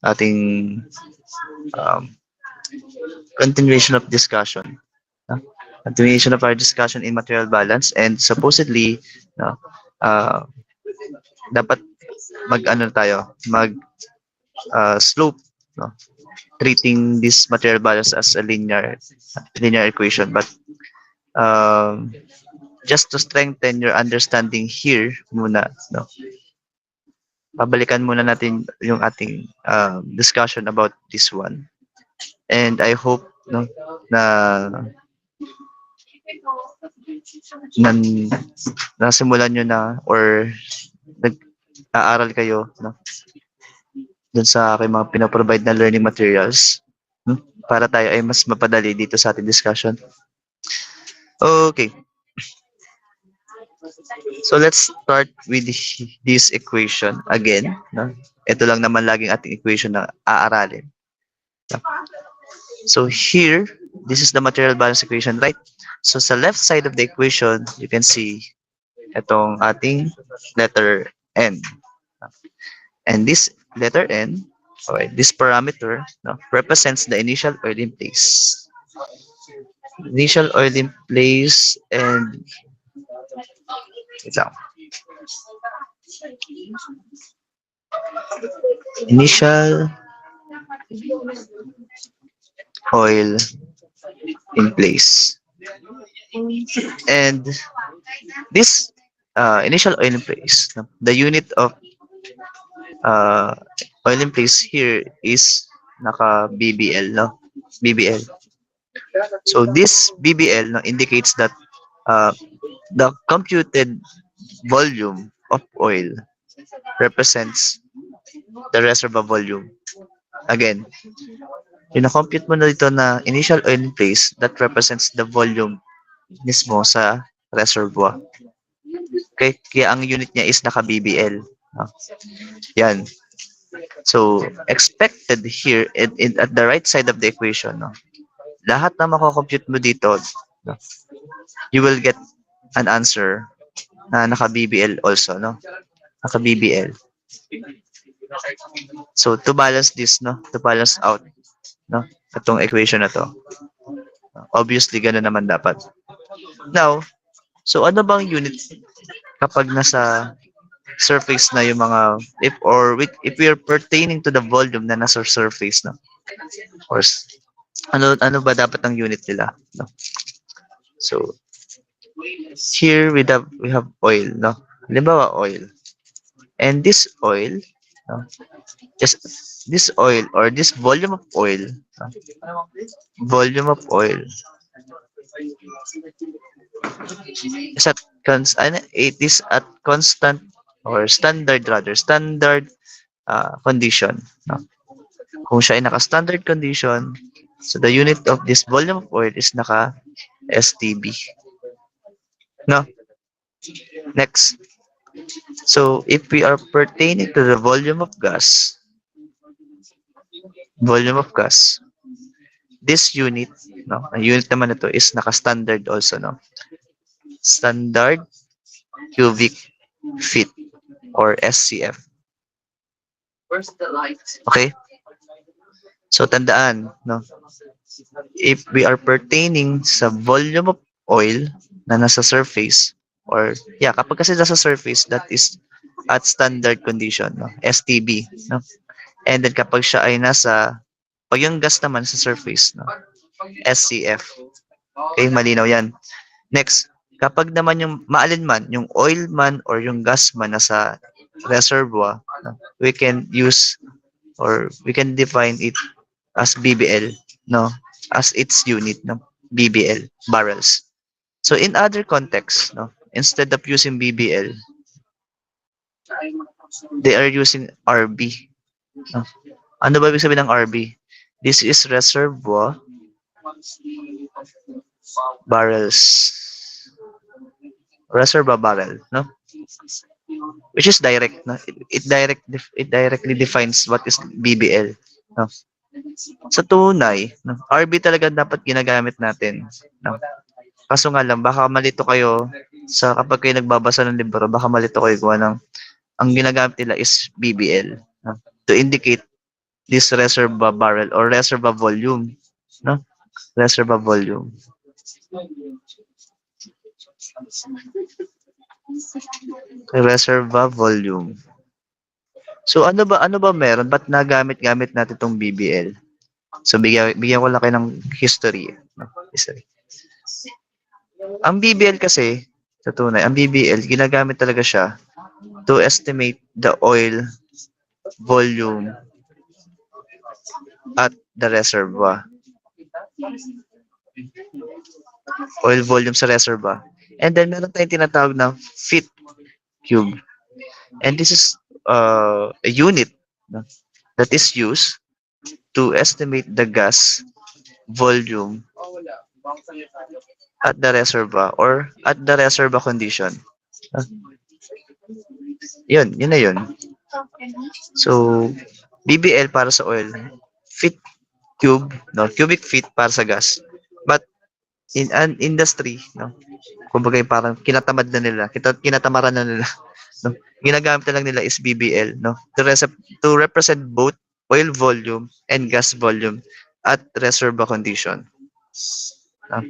ating um, continuation of discussion. No? Continuation of our discussion in material balance, and supposedly no, uh, dapat mag-ano tayo, slope, no? Treating this material balance as a linear equation, but um, just to strengthen your understanding here muna, no? Pabalikan muna natin yung ating discussion about this one. And I hope no, na nan nasimulan nyo na or nag-aaral kayo no, dun sa aking mga pinaprovide na learning materials no, para tayo ay mas mapadali dito sa ating discussion. Okay. So let's start with this equation again. No? Ito lang naman laging ating equation na aaralin. So here, this is the material balance equation, right? So sa left side of the equation, you can see itong ating letter N. And this letter N, okay, this parameter no, represents the initial oil in place. Initial oil in place and initial oil in place. And this initial oil in place, the unit of oil in place here is naka BBL, no? BBL. So this BBL no, indicates that the computed volume of oil represents the reservoir volume. Again, yung na-compute mo na dito na initial oil in place, that represents the volume mismo sa reservoir. Okay? Kaya ang unit niya is naka-BBL. Yan. So, expected here at the right side of the equation, no? Lahat na mako-compute mo dito, no? You will get an answer na naka-BBL also, no? Naka-BBL. So, to balance this, no? To balance out, no? Itong equation na to. Obviously, ganun naman dapat. Now, so ano bang unit kapag nasa surface na yung mga, if we are pertaining to the volume na nasa surface, no? Or, ano ba dapat ang unit nila, no? So, here we have oil, no? Halimbawa, oil. And this oil, no? Just this oil or this volume of oil, no? Volume of oil is at it is at constant or standard condition, no? Kung siya ay naka-standard condition, so the unit of this volume of oil is naka STB. No? Next. So if we are pertaining to the volume of gas, this unit, no, ang unit naman ito is naka-standard also, no? Standard cubic feet or SCF. Okay? So tandaan, no? If we are pertaining sa volume of oil na nasa surface, or kapag kasi nasa surface, that is at standard condition, no? STB, no? And then kapag siya ay pag yung gas naman sa surface, no? SCF. Okay, malinaw yan. Next, kapag naman yung maalinman, yung oil man or yung gas man nasa reservoir, no? We can use or we can define it as BBL, no? As its unit, no? BBL, barrels. So in other contexts, no? Instead of using BBL, they are using RB. No? Ano ba ibig sabihin ng RB? This is reservoir barrels. Reservoir barrel, no? Which is direct, no? It directly defines what is BBL, no? Sa tunay, no? RB talaga dapat ginagamit natin, no? Kaso nga lang, baka malito kayo sa kapag kayo nagbabasa ng libro, baka malito kayo gawa ng ang ginagamit nila is BBL, no? to indicate this reservoir barrel or reservoir volume, no? Reservoir volume. Reservoir volume. So ano ba meron? Ba't nagamit-gamit natin itong BBL? So bigyan ko lang kayo ng history. No? History. Ang BBL kasi, sa tunay, ang BBL, ginagamit talaga siya to estimate the oil volume at the reservoir. Oil volume sa reservoir. And then meron tayong tinatawag na feet cube. And this is a unit, no, that is used to estimate the gas volume at the reservoir or at the reservoir condition. Ah, yun na yun. So, BBL para sa oil, feet cube, no, cubic feet para sa gas. But in an industry, no, kumbaga parang kinatamad na nila, kinatamaran na nila. No, ginagamit na lang nila is BBL, no, to represent both oil volume and gas volume at reservoir condition. No?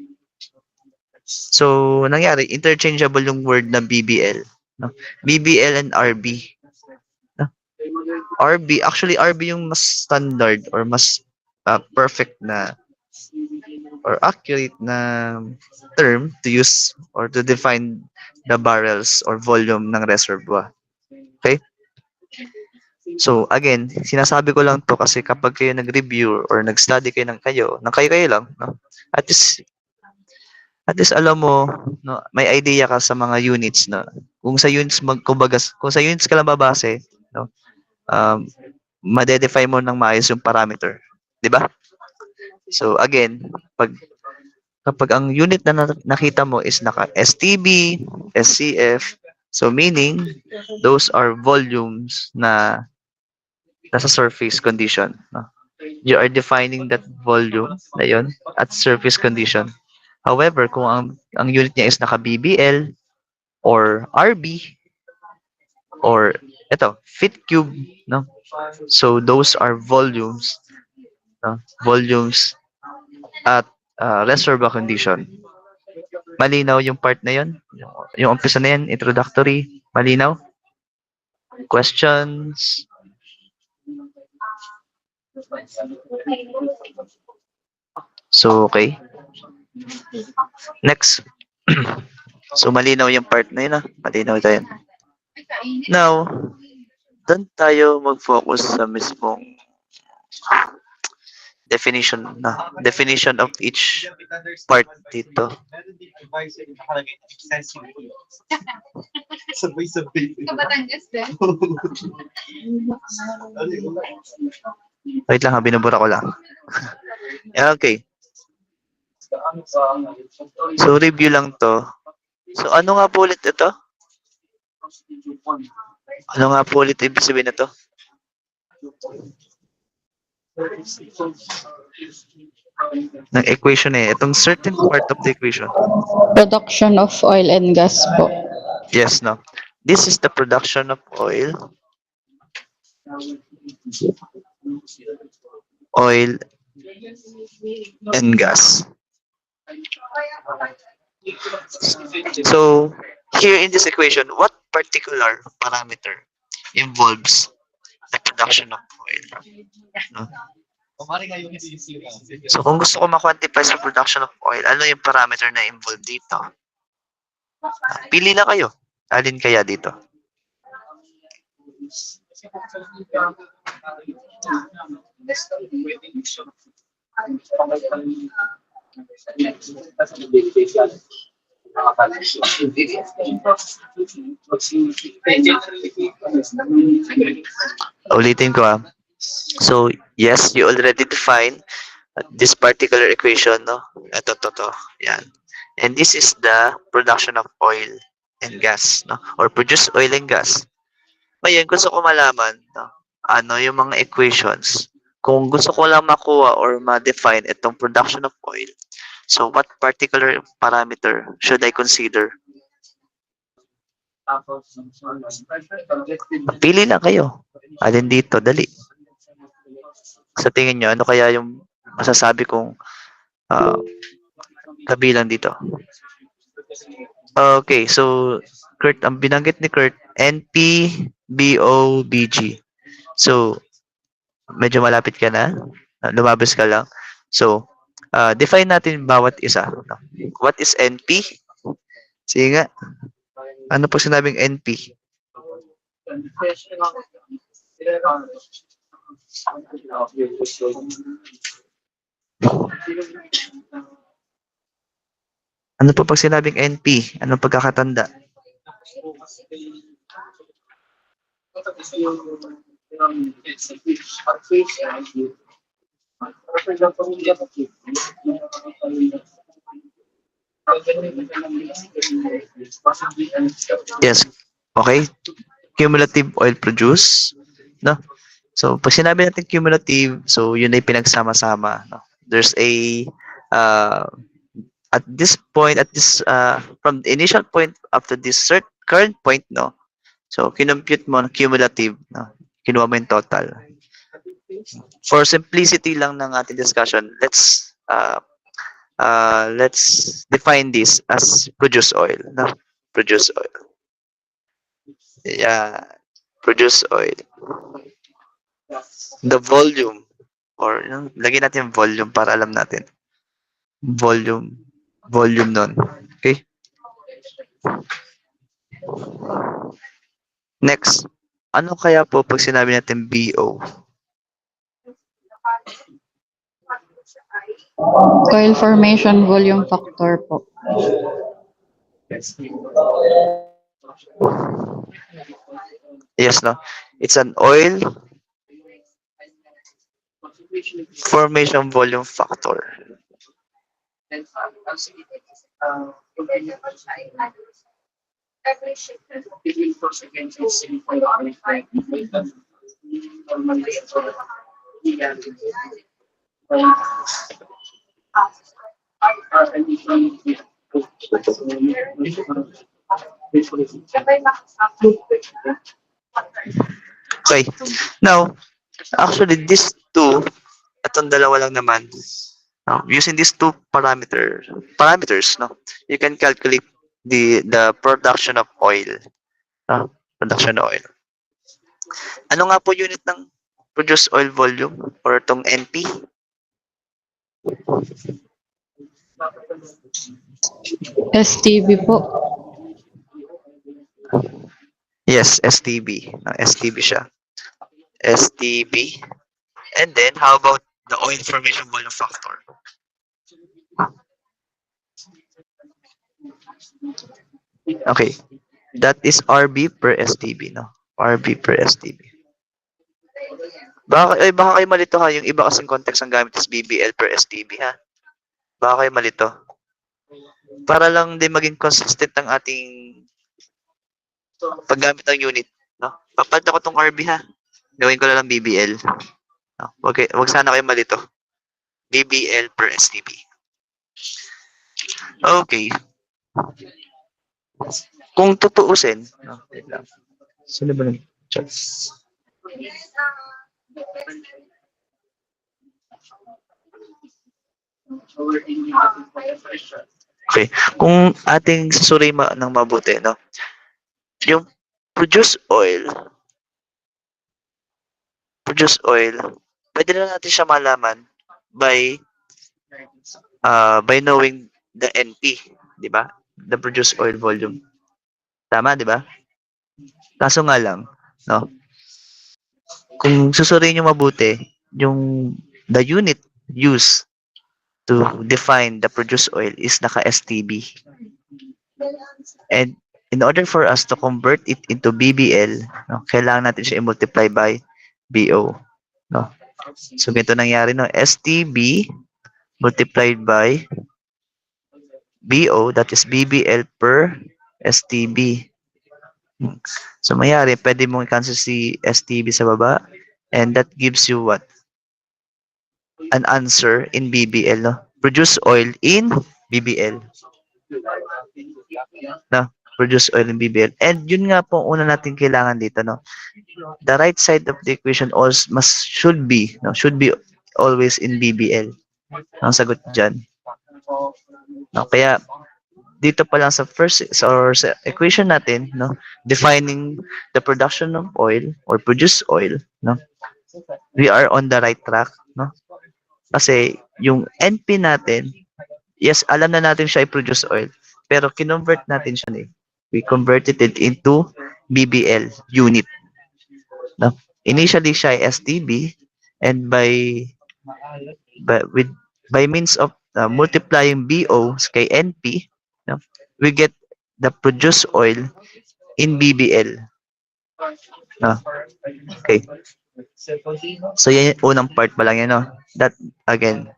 So, nangyari, interchangeable yung word na BBL. No? BBL and RB. No? RB, actually RB yung mas standard or mas perfect na or accurate na term to use or to define the barrels or volume ng reservoir. Okay? So, again, sinasabi ko lang to kasi kapag kayo nag-review or nag-study kayo ng kayo lang, no? At least alam mo, no, may idea ka sa mga units na kung sa units kung sa units ka lang babase, no, ma-define mo ng maayos yung parameter, 'di ba? So again, kapag ang unit na nakita mo is naka STB, SCF, so meaning those are volumes na nasa surface condition, no? You are defining that volume na yun at surface condition. However, kung ang unit niya is naka BBL or RB or feet cube, no? So those are volumes, no? Volumes at reservoir condition. Malinaw yung part na yun? Yung umpisa na yan, introductory, malinaw? Questions? So, okay. Next. So, malinaw yung part na yun, malinaw tayo. Now, doon tayo mag-focus sa mismong definition of each part dito. Wait lang, binubura ko lang. Okay. So, review lang to. So, ano nga po ulit ito? Ano nga po ulit ibig sabihin na to? Ng equation itong certain part of the equation. Production of oil and gas po. Yes, no. This is the production of oil. Oil and gas. So, here in this equation, what particular parameter involves the production of oil? No? So, kung gusto ko ma-quantify sa production of oil, ano yung parameter na involved dito? Pili na kayo. Alin kaya dito? Ulitin ko So, yes, you already defined this particular equation, no? Ito. Yan. And this is the production of oil and gas, no? Or produce oil and gas. Ngayon, gusto ko malaman, no? Ano yung mga equations. Kung gusto ko lang makuha or ma-define itong production of oil, so what particular parameter should I consider? Pili lang kayo. Alin dito, dali. Sa tingin nyo, ano kaya yung masasabi kong ah, kabilang dito? Okay, so Kurt, ang binanggit ni Kurt, NP, BO, BG. So, medyo malapit ka na. Lumabas ka lang. So, define natin bawat isa. No? What is NP? Sige nga. Ano po sinabing NP? Ano po pag sinabing NP? Anong pagkakatanda? Yes. Okay. Cumulative oil produce. No? So, pag sinabi natin cumulative, so yun ay pinagsama-sama. No? There's a uh, at this point, from the initial point up to this current point, no? So, kinompute mo cumulative, no? Kinuha mo yung total. For simplicity lang ng ating discussion, let's define this as produce oil, no? Produce oil. Yeah, produce oil. The volume, or lagyan natin yung volume para alam natin. Volume nun. Okay? Next, ano kaya po pag sinabi natin BO? Oil formation volume factor po. Yes, no? It's an oil formation volume factor. Okay. Now, actually, these two, itong dalawa lang naman, using these two parameters, no, you can calculate the production of oil. Production of oil. Ano nga po unit ng produced oil volume or itong NP? STB po. Yes, STB. STB siya. STB. And then, how about the oil formation volume factor? Okay. That is RB per STB, no? RB per STB. Baka kayo malito ha. Yung iba kasing context ang gamit is BBL per STB, ha? Baka kayo malito. Para lang din maging consistent ang ating paggamit ng unit, no? Papalit ako tong RB, ha? Gawin ko na lang BBL. No? Wag sana kayo malito. BBL per STB. Okay. Kung tutuusin, no? Wait lang. Sino ba nag-chat? Okay. Kung ating susuri ng mabuti, no? Yung produced oil, pwede na natin siya malaman by knowing the NP, di ba? The produced oil volume. Tama, di ba? Kaso nga lang, no? Kung susuriin nyo mabuti, yung the unit used to define the produced oil is naka-STB. And in order for us to convert it into BBL, no, kailangan natin siya i-multiply by BO. No? So, ganito nangyari, no? STB multiplied by BO, that is BBL per STB. So, mayari, pwede mong i-cancel si STB sa baba, and that gives you what? An answer in BBL, no? Produce oil in BBL. No? Produce oil in BBL. And yun nga po una natin kailangan dito, no? The right side of the equation also should be always in BBL. Ang sagot dyan. No, kaya dito pa lang sa sa equation natin, no, defining the production of oil or produce oil, no, we are on the right track, no? Kasi yung NP natin, yes, alam na natin siya i-produce oil, pero kinonvert natin siya eh. We converted it into BBL unit. No? Initially siya ay STB, and by with by means of multiplying BO kay NP, no, we get the produced oil in BBL. No? Okay. So yan yung unang part pa lang yan, no? That again,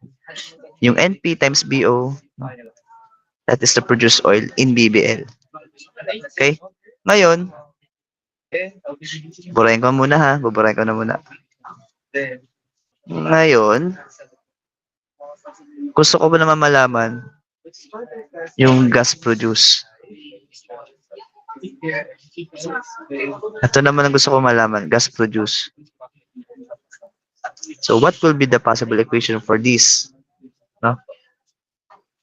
yung NP times BO, no? That is the produced oil in BBL. Okay? Ngayon, burahin ko muna ha. Buburahin ko na muna. Ngayon, gusto ko ba naman malaman yung gas produce? Ito naman ang gusto ko malaman, gas produce. So what will be the possible equation for this? No?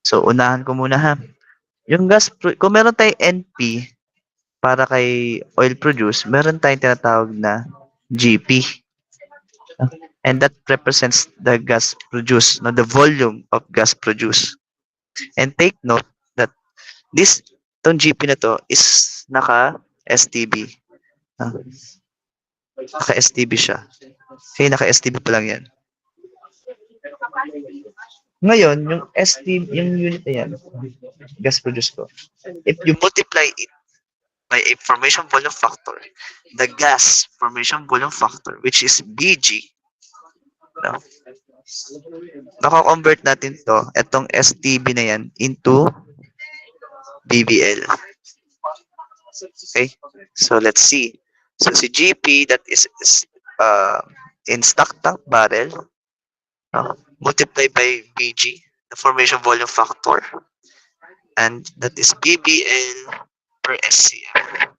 So unahan ko muna ha. Yung kung meron tayong NP para kay oil produce, meron tayong tinatawag na GP. And that represents the gas produced, no, the volume of gas produced. And take note that itong GP na to is naka-STB. Naka-STB siya. Okay, naka-STB pa lang yan. Ngayon, yung yung unit na yan, gas produced ko, if you multiply it by a formation volume factor, the gas formation volume factor, which is BG, no, nako-convert natin itong STB na yan, into BBL. Okay, so let's see. So si GP, that is in stock tank barrel, multiplied by BG, the formation volume factor, and that is BBL per SCM.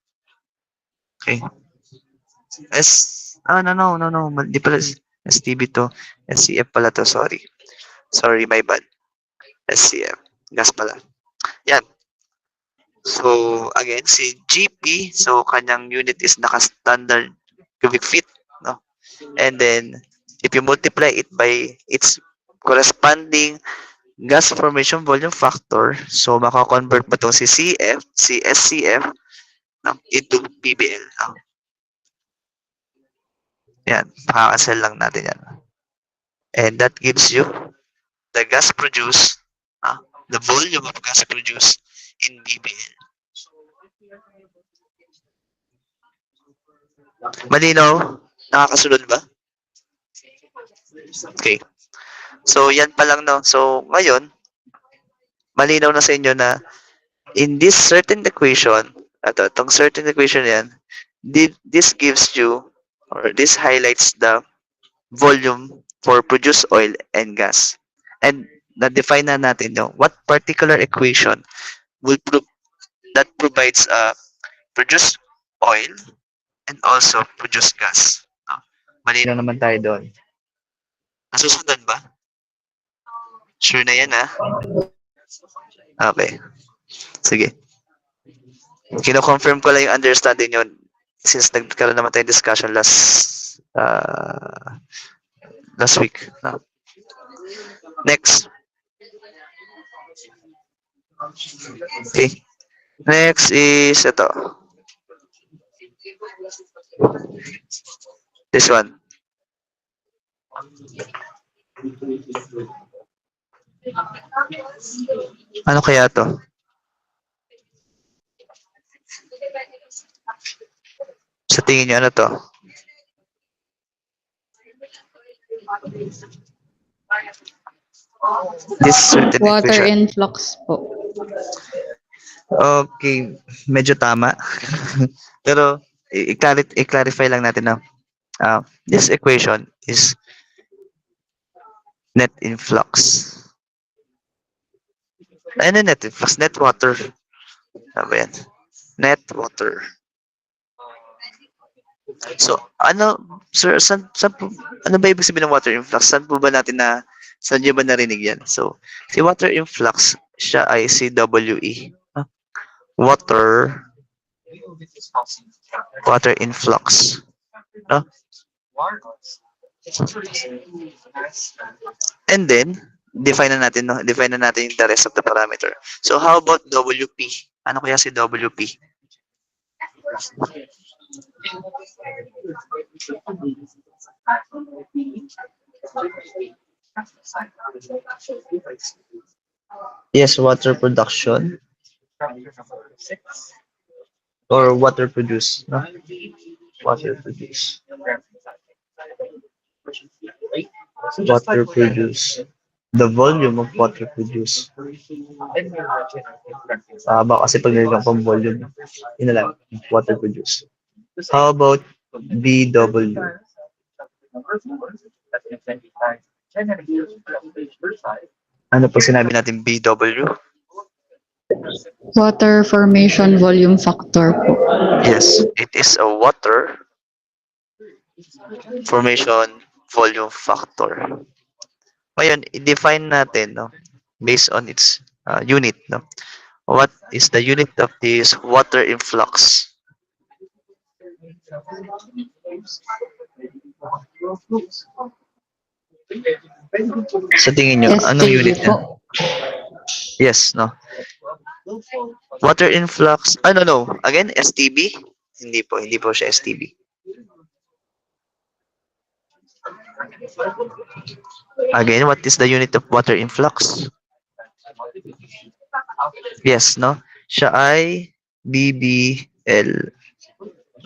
Okay. No. Di pala STB to. SCF pala to. Sorry, my bad. SCF. Gas pala. Yan. So, again, si GP, so kanyang unit is naka-standard cubic feet, no? And then, if you multiply it by its corresponding gas formation volume factor, so maka-convert mo itong si SCF, no, into BBL. No? Yan, pakakancel lang natin yan. And that gives you the gas produced, the volume of gas produced in BBL. Malinaw? Nakakasunod ba? Okay. So, yan pa lang, no? So, ngayon, malinaw na sa inyo na in this certain equation, itong certain equation yan, this gives you, or this highlights the volume for produced oil and gas. And na-define na natin what particular equation that provides produced oil and also produced gas. Malinaw naman tayo doon. Nasusunod ba? Sure na yan, ha? Okay. Sige. Kino-confirm ko lang yung understanding nyo since nagkaroon naman tayong discussion last week. No? Next. Okay. Next is ito. This one. Ano kaya to? Sa tingin nyo, ano to? This certain Water equation. influx po. Okay, medyo tama. Pero i-clarify lang natin na this equation is net influx. Ano net influx? Net water. Ano ba yan? Net water. So, sir, ano ba ibig sabihin ng water influx? Saan niyo ba narinig yan? So, si water influx, siya ay si WE. Water, water influx. No? And then, define na natin, no? Define na natin the rest of the parameter. So, how about WP? Ano kaya si WP? Yes, water production or water produce. No? Water produce. Water produce. The volume of water produced. Baka kasi pag nililang pang volume, yun na lang, water produced. How about BW? Ano po sinabi natin BW? Water formation volume factor po. Yes, it is a water formation volume factor. Ngayon, i-define natin, no, based on its unit. No? What is the unit of this water influx? Sa tingin nyo, anong STB unit niya? po. Yes, no? Water influx, no. Again, STB? Hindi po siya STB. Again, what is the unit of water influx? Yes, no? Siya ay BBL.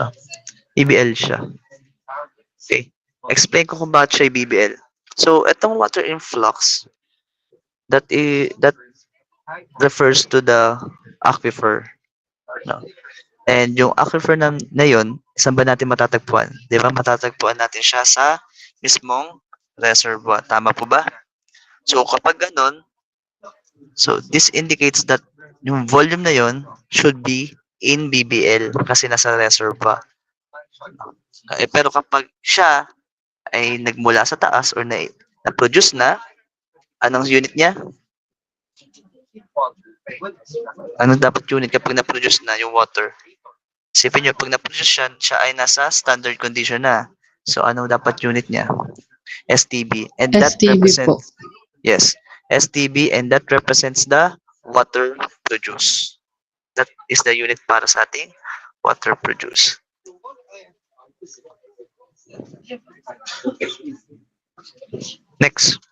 No? BBL siya. Okay. Explain ko kung bakit siya ay BBL. So, itong water influx, that refers to the aquifer. No? And yung aquifer na yun, saan ba natin matatagpuan? Di ba matatagpuan natin siya sa mismong reservoir. Tama po ba? So, kapag ganun, so this indicates that yung volume na yun should be in BBL kasi nasa reservoir. Pero kapag siya ay nagmula sa taas or na-produce na, anong unit niya? Anong dapat unit kapag na-produce na yung water? Isipin nyo, pag na-produce siya ay nasa standard condition na. So, anong dapat unit niya? STB. And that STB po. represents, yes, STB, and that represents the water produced. That is the unit para sa ating water produced. Next,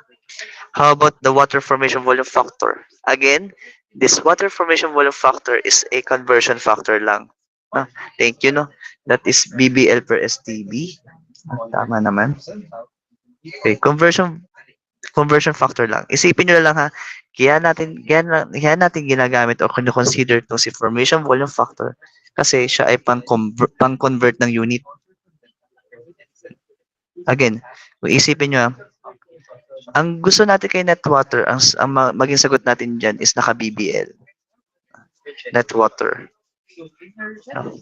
how about the water formation volume factor? Again, this water formation volume factor is a conversion factor lang. Thank you, no? That is BBL per STB. Tama naman. Okay, conversion factor lang. Isipin nyo lang ha, kaya natin ginagamit o consider itong si formation volume factor kasi siya ay pang-convert ng unit. Again, kung isipin nyo ha, ang gusto natin kay net water, ang maging sagot natin dyan is naka-BBL. Net water.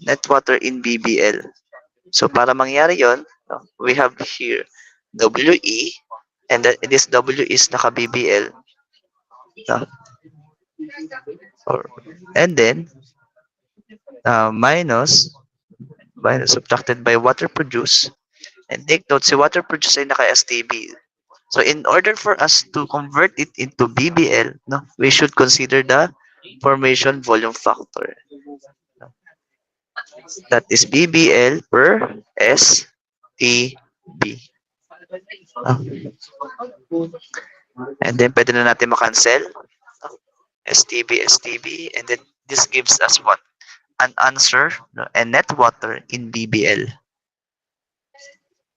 Net water in BBL. So, para mangyari yon, we have here WE, and this W is naka-BBL. And then, minus subtracted by water produced. And take note, si water produced ay naka-STB. So, in order for us to convert it into BBL, we should consider the formation volume factor. That is BBL per STB. And then, pwede na natin makancel. STB, and then this gives us what? An answer, and net water in BBL.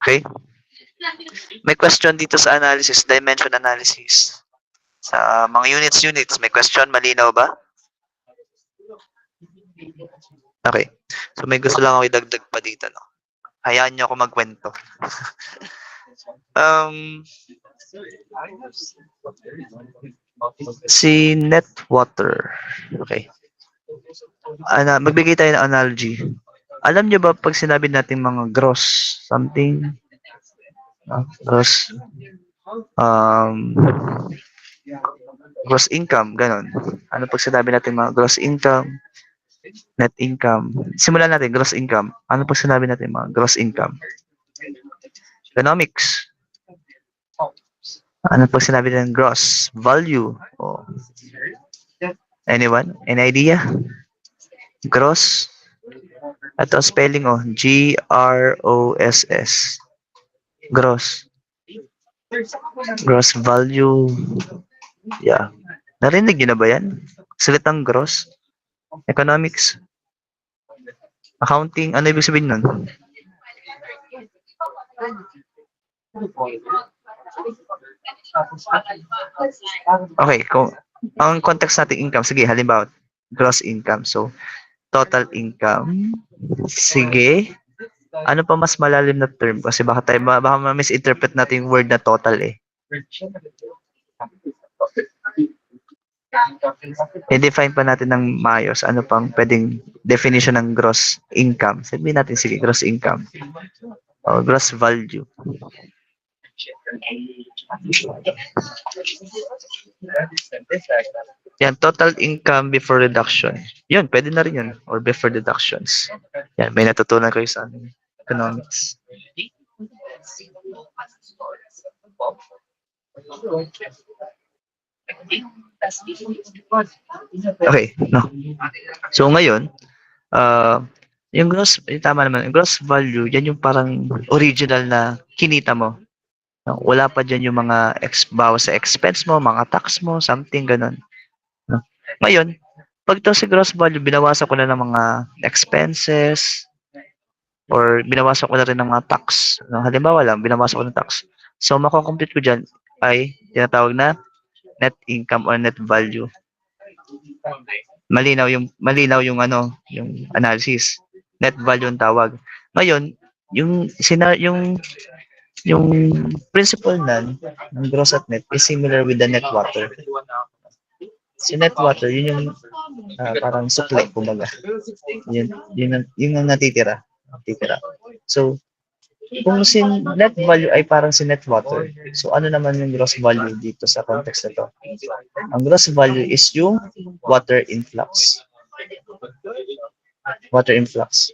Okay? May question dito sa analysis, dimension analysis. Sa mga units, may question, malinaw ba? Okay. So may gusto lang ako idagdag pa dito, no? Hayaan niyo ako magkwento. Si net water. Okay. Magbigay tayo ng analogy. Alam niyo ba pag sinabi natin mga gross something, gross, um, gross income, ganon. Ano pag sinabi natin mga gross income, net income? Simulan natin, gross income. Ano pag sinabi natin mga gross income? Economics. Ano pag sinabi natin gross value? Oh. Anyone? Any idea? Gross? Ito spelling Gross. Gross. Gross value. Yeah. Narinig niyo na ba yan? Salitang gross? Economics? Accounting? Ano ibig sabihin nun? Okay, kung ang context natin income, sige, halimbawa, gross income. So, total income. Sige. Ano pa mas malalim na term? Kasi baka ma-misinterpret natin yung word na total eh. I-define pa natin ng maayos. Ano pang pwedeng definition ng gross income? Sabihin natin, sige, gross income. O, gross value. Yan, total income before reduction. Yun, pwede na rin yun. Or before deductions. Yan, may natutunan kayo sa economics. Okay, no. So ngayon, yung tama naman, yung gross value, yan yung parang original na kinita mo. No? Wala pa dyan yung mga bawas sa expense mo, mga tax mo, something ganun. No? Ngayon, pag ito si gross value, binawasan ko na ng mga expenses or binawasan ko na rin ng mga tax. No? Halimbawa lang, binawasan ko ng tax. So, makocompute ko dyan ay tinatawag na net income or net value. Malinaw yung analysis. Net value ang tawag. Ngayon, yung principle ng gross at net is similar with the net water. Si net water, yun yung parang supply, kumbaga. Yun ang natitira. So, kung si net value ay parang si net water, so ano naman yung gross value dito sa context na to? Ang gross value is yung water influx. Water influx.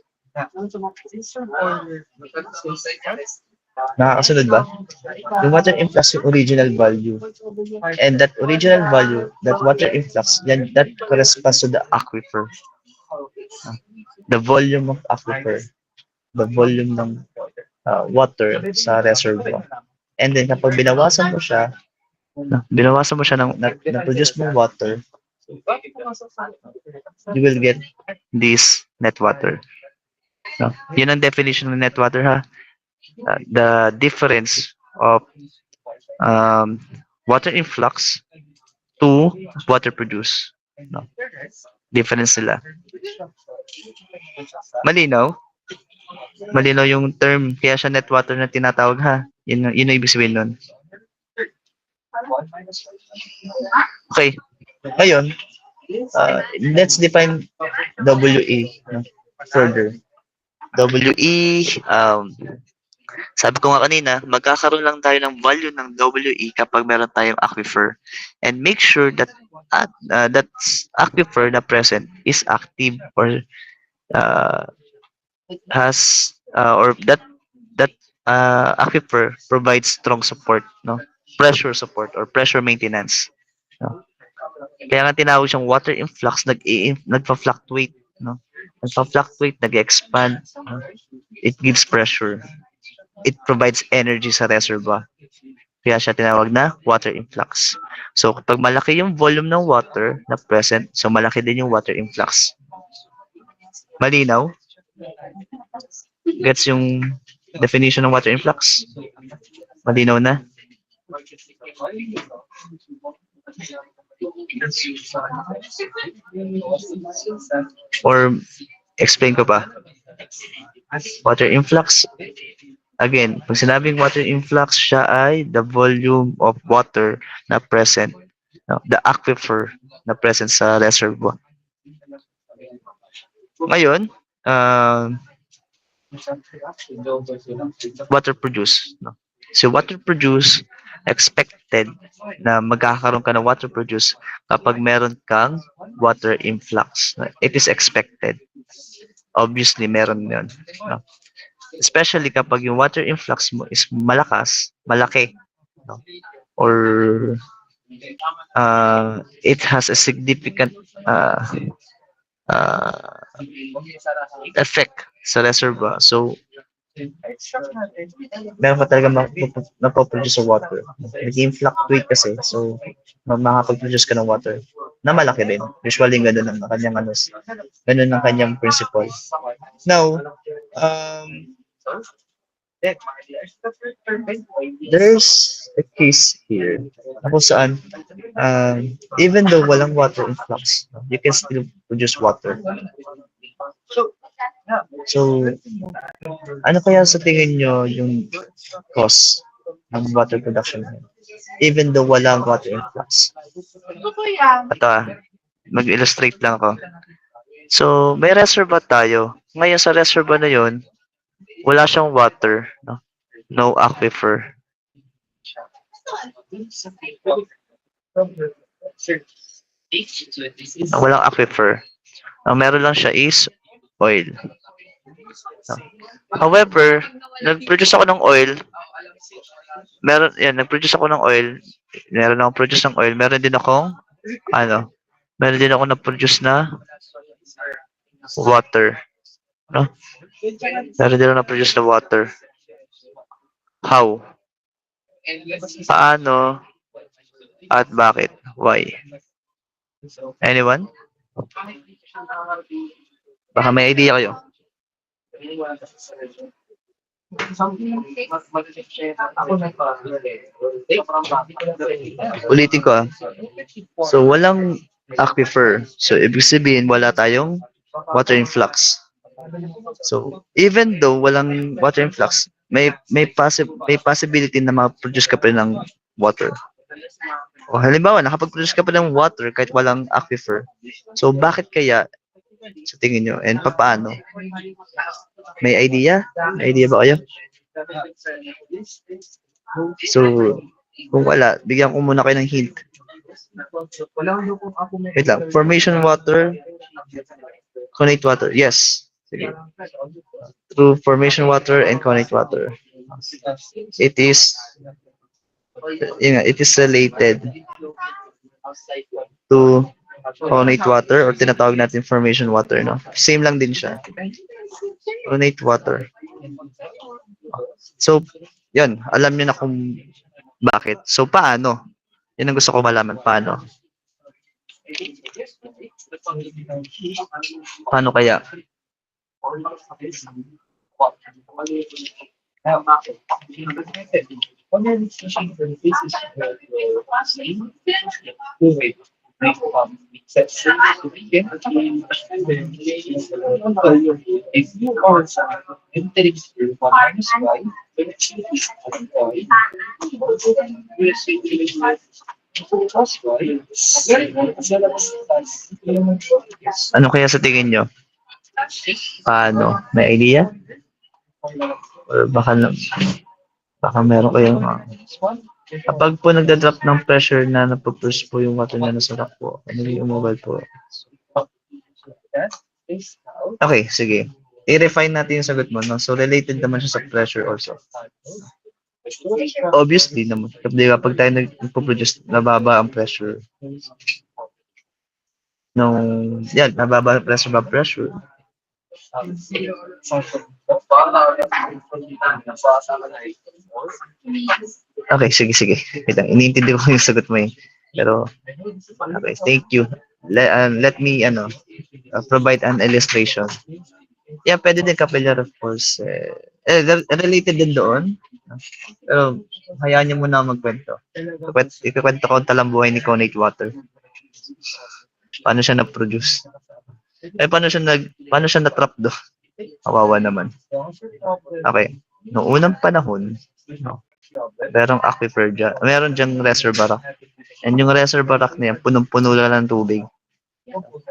Nakakasunod ba? Yung water influx yung original value. And that original value, that water influx, that corresponds to the aquifer. The volume of aquifer. The volume ng water sa reservoir. And then kapag binawasan mo siya ng na-produce mong water, you will get this net water. No? Yun ang definition ng net water ha. The difference of water influx to water produced. No? Difference nila. Malinaw? Malinaw yung term, kaya siya net water na tinatawag ha. Yun ang ibig sabihin nun. Okay. Ngayon, let's define WE further. WE, sabi ko nga kanina, magkakaroon lang tayo ng value ng WE kapag meron tayong aquifer. And make sure that that aquifer na present is active or has or that aquifer provides strong support, no? Pressure support or pressure maintenance. No? Kaya nga tinawag siyang water influx, nagpa-fluctuate, no? Nagpa-fluctuate, nag-expand. No? It gives pressure. It provides energy sa reservoir. Kaya siya tinawag na water influx. So, kapag malaki yung volume ng water na present, so malaki din yung water influx. Malinaw? Gets yung definition ng water influx? Malinaw na? Or explain ko pa. Water influx. Again, pag sinabing water influx, siya ay the volume of water na present, no, the aquifer na present sa reservoir. Ngayon, water produce. No? So water produce, expected na magkakaroon ka ng water produce kapag meron kang water influx. No? It is expected. Obviously, meron yun. No? Especially kapag yung water influx mo is malakas, malaki, no? Or it has a significant uh, uh, effect sa reservoir. So, meron ka talaga mapoproduce sa water. Nag-fluctuate kasi. So, makakapag-produce ka ng water na malaki din. Usually, ganun ang kanyang ano, ganun ang kanyang principle. Now, there's a case here na kung saan even though walang water influx, you can still produce water. So, ano kaya sa tingin nyo yung cause ng water production? Even though walang water influx. Ito mag-illustrate lang ako. So, may reservoir tayo. Ngayon sa reservoir na yon, wala siyang water. No aquifer. Walang aquifer. Ang meron lang siya is oil. However, nag-produce ako ng oil. Nag-produce ako ng oil. Meron akong produce ng oil. Meron din akong na-produce na water. No? Meron din ako na-produce na water. How? Paano? At bakit? Why? Anyone? Baka may idea kayo. Ulitin ko So, walang aquifer. So, ibig sabihin, wala tayong water influx. So, even though walang water influx, may possibility na ma-produce ka pa rin ng water. O halimbawa, nakapag-produce ka pa ng water kahit walang aquifer. So, bakit kaya sa tingin nyo? And paano? May idea? May idea ba kayo? So, kung wala, bigyan ko muna kayo ng hint. Wait lang. Formation water, connate water. Yes. Sige. Through formation water and connate water. It is related to connate water or tinatawag natin formation water, no? Same lang din siya. Connate water. So, yun. Alam niyo na kung bakit. So, paano? Yan ang gusto ko malaman. Paano? Paano kaya? Ano kaya sa tingin nyo? Paano? May idea? Or baka meron kayong kapag po nagda-drop ng pressure na napupush po yung water na nasa rock po, naging mobile po. Okay, sige. I-refine natin yung sagot mo, no? So, related naman siya sa pressure also. Obviously naman. Kapag tayo nagpo-produce, nababa ang pressure. Nababa ang pressure. Okay, sige. Iniintindi ko yung sagot mo eh. Pero, okay, thank you. Let me, provide an illustration. Yeah, pwede din capillary force. Related din doon. Pero, hayaan niyo muna magkwento. Ikikwento ko ang talambuhay ni connate water. Paano siya na-produce? Paano siya na-trap doon? Kawawa naman. Okay. Noong unang panahon, merong aquifer dyan. Meron dyang reservoir rock. And yung reservoir rock na yan, punong-puno lang ng tubig.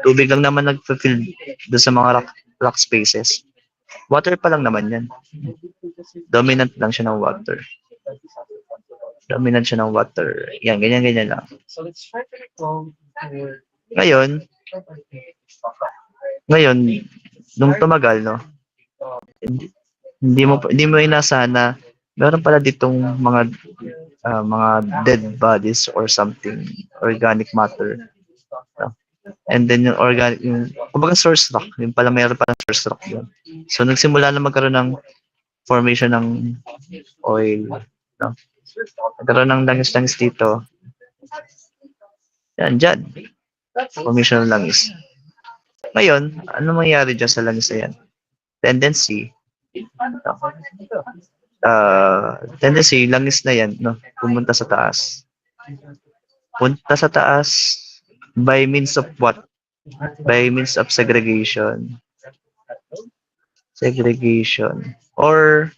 Tubig lang naman nag-fill doon sa mga rock spaces. Water pa lang naman yan. Dominant lang siya ng water. Dominant siya ng water. Yan, ganyan lang. Ngayon, nung tumagal, no, hindi mo inasahan na meron pala ditong mga dead bodies or something, organic matter. No? And then yung kumbaga source rock, yung pala meron pala source rock yun. So nagsimula na magkaroon ng formation ng oil. No? Nagkaroon ng langis-langis dito. Yan, dyan. Formation ng langis. Ngayon, ano mangyayari dyan sa langis na yan? Tendency, langis na yan, no, pumunta sa taas. Punta sa taas by means of what? By means of segregation. Segregation. Or,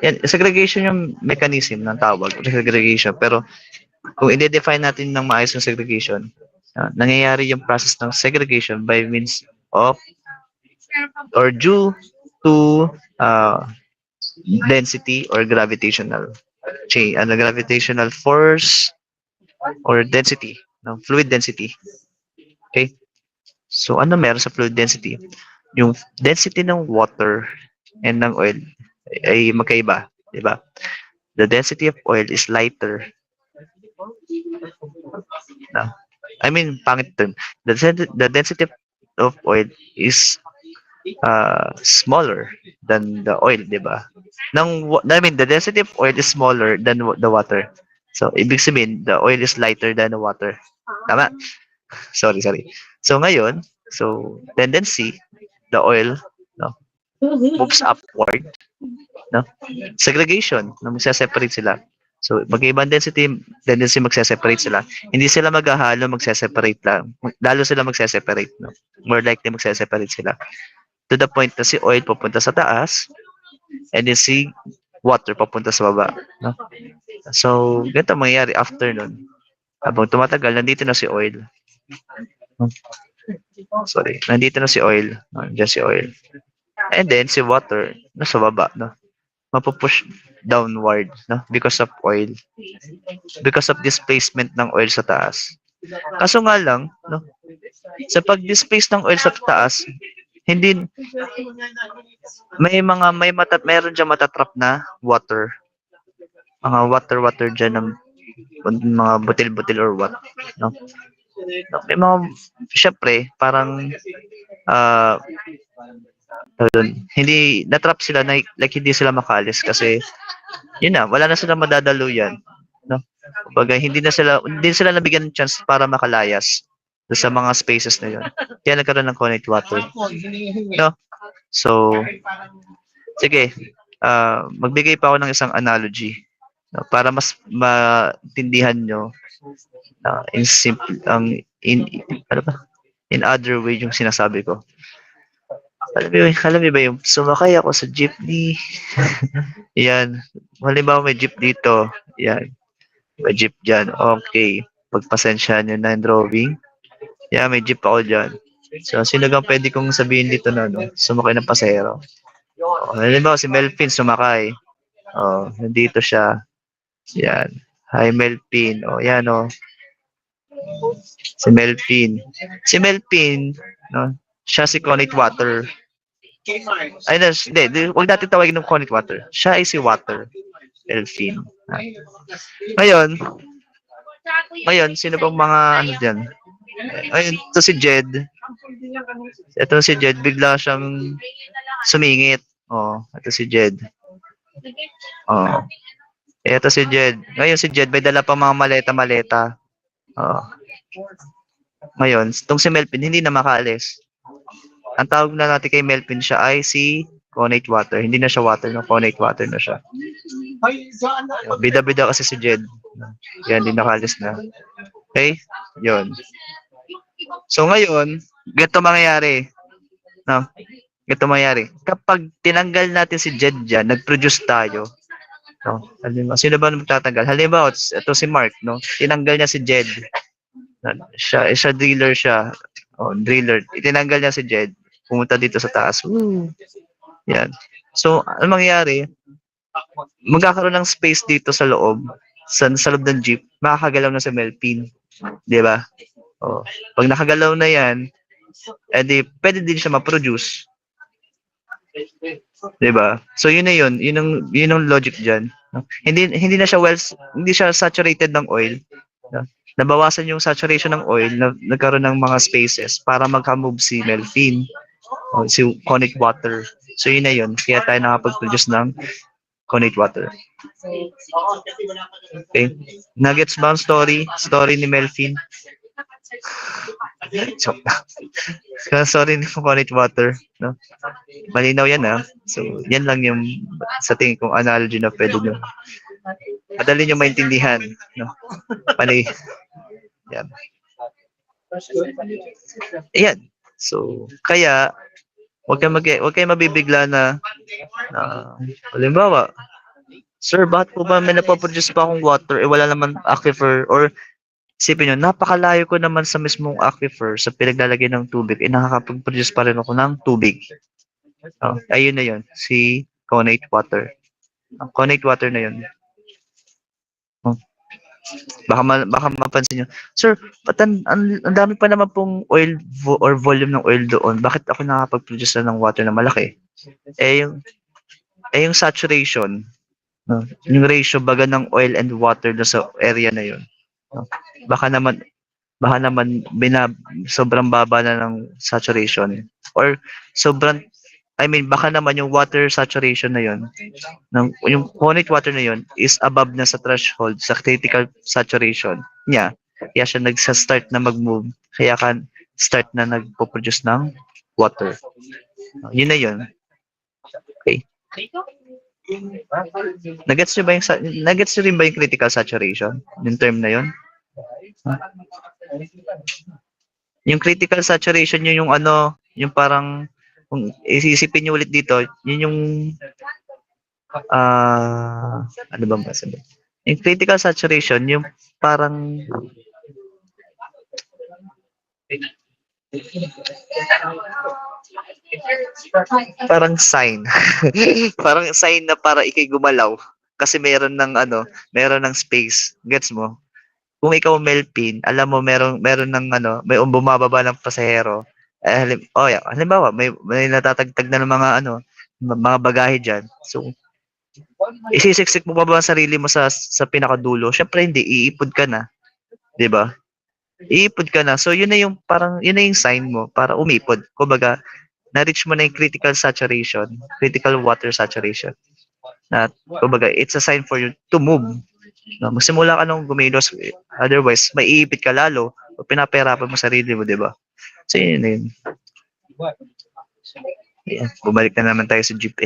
yan, segregation yung mechanism ng tawag, segregation. Pero, kung i-define natin ng maayos yung segregation, nangyayari yung process ng segregation by means of or due to density or gravitational change, gravitational force or density, no? Fluid density. Okay? So, ano meron sa fluid density? Yung density ng water and ng oil ay magkaiba, di ba? The density of oil is lighter. No? I mean, pangit term. The density of oil is smaller than the oil, di ba? The density of oil is smaller than the water. So, ibig sabihin, the oil is lighter than the water. Tama? Sorry. So, ngayon, tendency, the oil, no, moves upward, no? Segregation, no, magse-separate sila. So, magkaibang tendency magse-separate sila. Hindi sila maghahalo, magse-separate lang. Lalo sila magse-separate, no? More likely magse-separate sila. To the point na si oil papunta sa taas, and then si water papunta sa baba, no? So, ganito mangyayari after nun. Habang tumatagal, nandito na si oil. Sorry, nandito na si oil. Nandiyan si oil. And then, si water, nasa baba, no? Mapupush downward, no? Because of oil. Because of displacement ng oil sa taas. Kaso nga lang, no? Sa pag-displace ng oil sa taas, hindi meron diyan matatrap na water. Mga water diyan ng mga butil-butil or what, no? May mga syempre parang hindi natrap sila na like hindi sila makaalis kasi yun na, wala na silang madadaluyan, no? Kumbaga hindi sila nabigyan ng chance para makalayas sa mga spaces na yun. Kaya nagkaroon ng connect water. No? So, sige, magbigay pa ako ng isang analogy, no, para mas maintindihan nyo in other way yung sinasabi ko. Alam mo ba yung sumakay ako sa jeepney? Yan. Halimbawa may jeep dito. Yan. May jeep dyan. Okay. Pagpasensyahan nyo na yung drawing. Yeah, may jeep ako dyan. So, sino gang pwede kong sabihin dito na, no? Sumakay ng pasahero. Halimbawa si Melvin sumakay. Nandito siya. Yan. Hi, Melvin. Yan, Si Melvin. Si Melvin, no? Siya si Connect Water. Ay, hindi. Huwag natin tawagin ng Connect Water. Siya ay si Water. Melvin. Ngayon, sino bang mga ano dyan? Ayun, ito si Jed. Ito si Jed, bigla siyang sumingit. Ito si Jed. Ito si Jed. Ngayon si Jed, may dala pa mga maleta-maleta. Ngayon, itong si Melvin, hindi na makaalis. Ang tawag na natin kay Melvin siya ay si Connect Water. Hindi na siya water, no? Connect Water na siya. Bida-bida kasi si Jed. Yan, hindi nakaalis na. Okay? Yun. So ngayon, ganito mangyayari. No? Ganito mangyayari. Kapag tinanggal natin si Jed dyan, nag-produce tayo. No? Sino ba magtatanggal? Halimbawa, ito si Mark. No? Tinanggal niya si Jed. Siya driller siya. Driller. Itinanggal niya si Jed. Pumunta dito sa taas. Woo! Yan. So, ano mangyayari? Magkakaroon ng space dito sa loob, sa loob ng jeep, makakagalaw na sa Melpin. Di ba? O, pag nakagalaw na yan, edi, pwede din siya ma-produce. Di ba? So, yun na yun. Yun ang logic dyan. Hindi na siya hindi siya saturated ng oil. Nabawasan yung saturation ng oil, nagkaroon ng mga spaces para magka-move si Melpin o si Conic water. So, yun na yun. Kaya tayo nakapag-produce ng Conic water. Okay. Nuggets ba ang story? Story ni Melpin? So, sorry ni Conic water. No? Malinaw yan So, yan lang yung sa tingin kong analogy na pwede nyo. Madali nyo maintindihan. No? Pali. Yan. Ayan. So, kaya, wag kayo mabibigla na, halimbawa, sir, bakit po ba may napoproduce pa akong water, wala naman aquifer, or isipin nyo, napakalayo ko naman sa mismong aquifer, sa pinaglalagay ng tubig, nakakapag-produce pa rin ako ng tubig. Ayun na yun, si Conate water. Ang Conate water na yun. Baka mapansin nyo, sir, ba't ang dami pa naman pong oil or volume ng oil doon, bakit ako nakakapag-produce na ng water na malaki? Yung saturation, yung ratio baga ng oil and water do sa area na yun. Baka naman sobrang baba na ng saturation, or baka naman yung water saturation na yun, yung Conate water na yun is above na sa threshold, sa critical saturation niya. Kaya siya nagsa-start na mag-move. Kaya start na nagpo-produce ng water. Yun na yun. Okay. Nagets nyo rin ba yung critical saturation? Yung term na yun? Yung critical saturation yun yung yung parang, kung isisipin nyo ulit dito, yun yung, ano ba masabi? Yung critical saturation, yung parang, sign. Parang sign na para ikay gumalaw. Kasi meron ng space. Gets mo? Kung ikaw Melpin, alam mo meron ng may bumababa ng pasahero. Halimbawa, may natatagtag na ng mga bagahe diyan. So, isisiksik mo pa ba ang sarili mo sa pinakadulo? Syempre hindi, iipod ka na. 'Di ba? Iipod ka na. So, yun na yung sign mo para umipod. Kumbaga, na-reach mo na yung critical saturation, critical water saturation. Kumbaga, it's a sign for you to move. Magsimula ka nung gumilos, otherwise, maiipit ka lalo, o pinapahirapan mo sarili mo, di ba? So, yun na yun. Ayan, bumalik na naman tayo sa jeep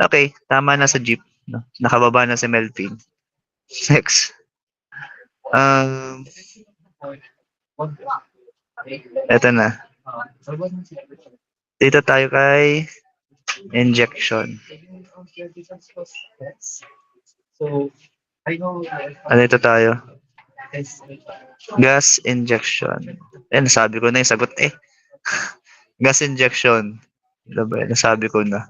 Okay, tama na sa jeep. Nakababa na si Melvin. Next. Eto na. Dito tayo kay injection. Dito tayo. Gas injection. Nasabi ko na yung sagot Gas injection. Diba? Nasabi ko na.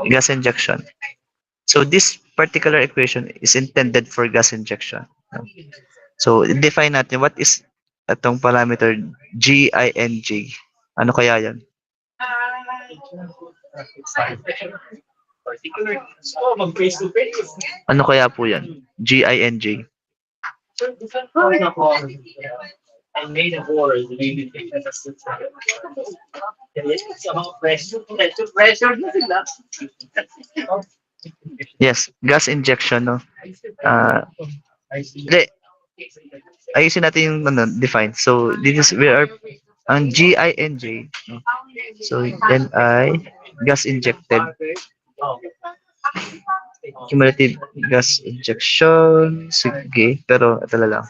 Gas injection. So this particular equation is intended for gas injection. So define natin what is itong parameter GING. Ano kaya yan? Ano kaya po yan? GING. And made a war Yes, gas injection, no? Ayusin natin yung define. So, ang GING, no? So, then gas injected. Cumulative gas injection. Sige, pero ito lang.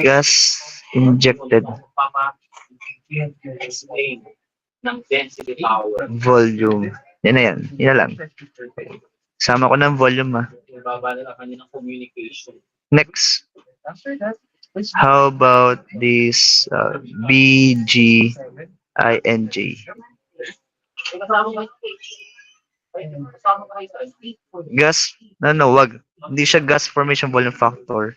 Gas injected. Volume. Yan na yan. Yan lang. Sama ko ng volume, Next. How about this BGINJ? Gas, no, wag. Hindi siya gas formation volume factor.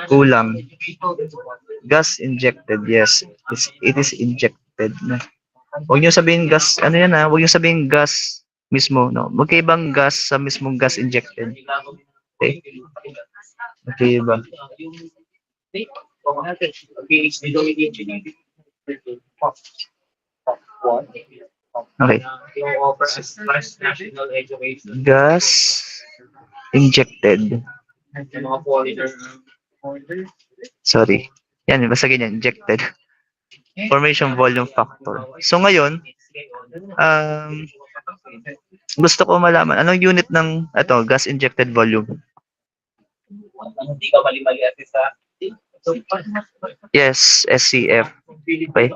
Kulang. Gas injected, yes. It is injected. No? Huwag niyo sabihin gas, ano yan ha? Huwag niyo sabihin gas mismo, no? Magkaibang gas sa mismong gas injected. Okay? Magkaiba. Okay. Gas injected. Sorry. Yan, basta ganyan, injected. Formation volume factor. So ngayon, um, gusto ko malaman, anong unit ng gas injected volume? Hindi ka mali-mali at isa. Yes, SCF. Okay.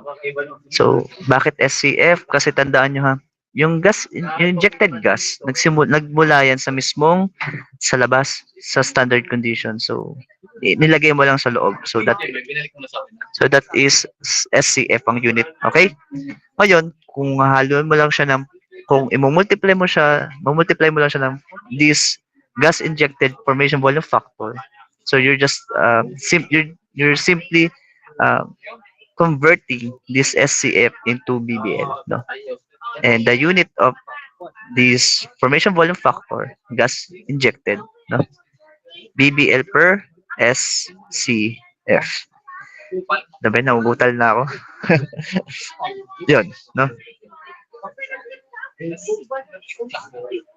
So, bakit SCF? Kasi tandaan nyo ha, yung yung injected gas, nagmula yan sa mismong sa labas, sa standard condition. So, nilagay mo lang sa loob. So that is SCF ang unit. Okay? Ngayon, kung haluan mo lang siya kung i-multiply mo lang siya ng this gas injected formation volume factor. So you're just you're simply converting this SCF into BBL, no? And the unit of this formation volume factor, gas injected, no? BBL per SCF. Diba, naugutal na ako. Yun, no?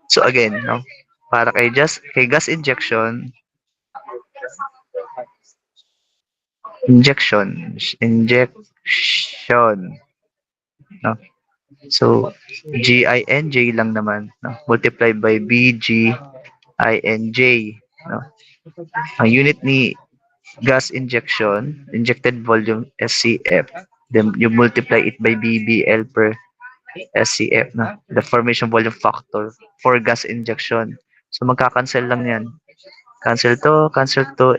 So again, no? Para kay gas injection, no? So GINJ lang naman, no? Multiplied by BGINJ, no? Ang unit ni gas injection, injected volume SCF, then you multiply it by BBL per SCF, no? The formation volume factor for gas injection. So magka-cancel lang yan. Cancel to,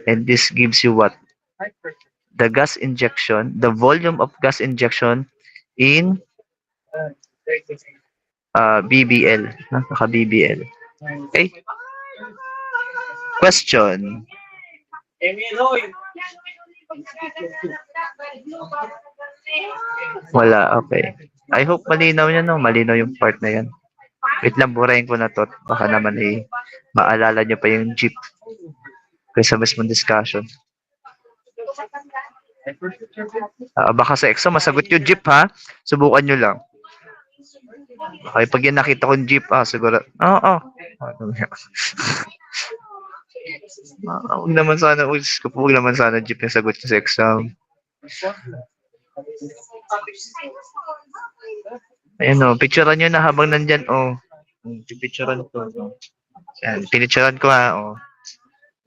and this gives you what? The gas injection, the volume of gas injection in BBL, no? Naka-BBL. Okay? Question. Wala, okay. I hope malinaw yan, no? Malinaw yung part na yan. Wait lang, burahin ko na to. Baka naman maalala nyo pa yung jeep. Kaysa mismong discussion. Baka sa exam, masagot yung jeep ha. Subukan nyo lang. Okay, pag yan nakita kong jeep, siguro, huwag naman sana, huwag naman sana jeep yung sagot sa exam. Ayan o, picturean nyo na habang nandyan o. Picturean ko. Yan, pinicturean ko ha o.